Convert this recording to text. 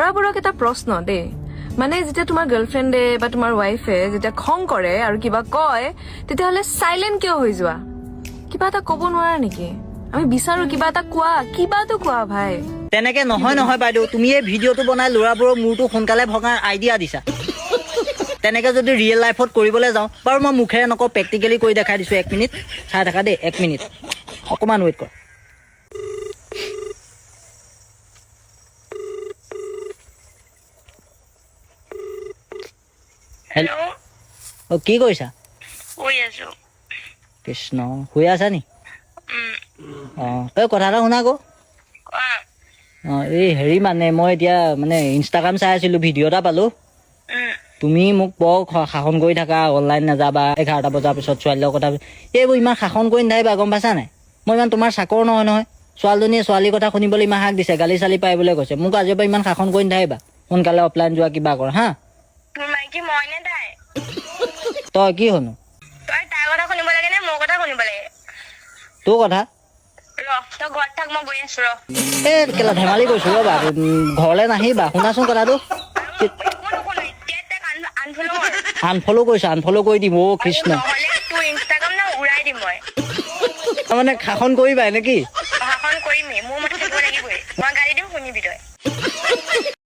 ল'ৰাবোৰক এটা প্ৰশ্ন দেই মানে যেতিয়া তোমাৰ গাৰ্লফ্ৰেণ্ডে বা তোমাৰ ৱাইফে যেতিয়া খং কৰে আৰু কিবা কয় তেতিয়াহ'লে চাইলেণ্ট কিয় হৈ যোৱা কিবা এটা ক'ব নোৱাৰা নেকি আমি বিচাৰো কিবা এটা কিবাটো কোৱা ভাই তেনেকে নহয় বাইদেউ তুমি এই ভিডিঅ'টো বনাই ল'ৰাবোৰৰ মূৰটো সোনকালে ভঙাৰ আইডিয়া দিছা তেনেকে যদি ৰিয়েল লাইফত কৰিবলৈ যাওঁ বাৰু মই মুখেৰে নকওঁ প্ৰেক্টিকেলি কৰি দেখাই দিছোঁ 1 মিনিট চাই থাকা দেই 1 মিনিট অকণমান ৱেইট কৰ হেল্ল' অ কি কৰিছা শুই আছো কৃষ্ণ শুই আছা নি অ এই কথা এটা শুনা আকৌ কোৱা অ এই হেৰি মানে মই এতিয়া মানে ইনষ্টাগ্ৰাম চাই আছিলোঁ ভিডিঅ' এটা পালোঁ তুমি মোক বৰ শাসন কৰি থাকা অনলাইন নাযাবা 11টা বজাৰ পিছত ছোৱালীৰ লগত কথা এইবোৰ ইমান শাসন কৰি নাথাকিবা গম পাইছা নাই মই ইমান তোমাৰ চাকৰ নহয় ছোৱালীজনীয়ে ছোৱালীৰ কথা শুনিবলৈ ইমান হাক দিছে গালি চালি পাৰিবলৈ কৈছে মোক আজিৰ পৰা ইমান শাসন কৰি নাথাকিবা সোনকালে অফলাইন যোৱা কিবা কৰা হা তোৰ মাইকী মইনে তাই তই কি হনো তই তাইৰ কথা শুনিব লাগে নে মোৰ কথা শুনিব লাগে তোৰ কথা তই ঘৰত থাক মই গৈ আছো এই কেলা ধেমালি কৰিছোঁ ৰ'বা ঘৰলৈ নাহিবা শুনাচোন কথাটো আনফল' কৰিছোঁ আনফল' কৰি দিম অ' কৃষ্ণ তোৰ ইনষ্টাগ্ৰাম না উৰাই দিম মই তাৰমানে শাসন কৰিবা নেকি শাসন কৰিমেই মোৰ মতে থাকিব লাগিবই মই গালি দিম শুনিবি তই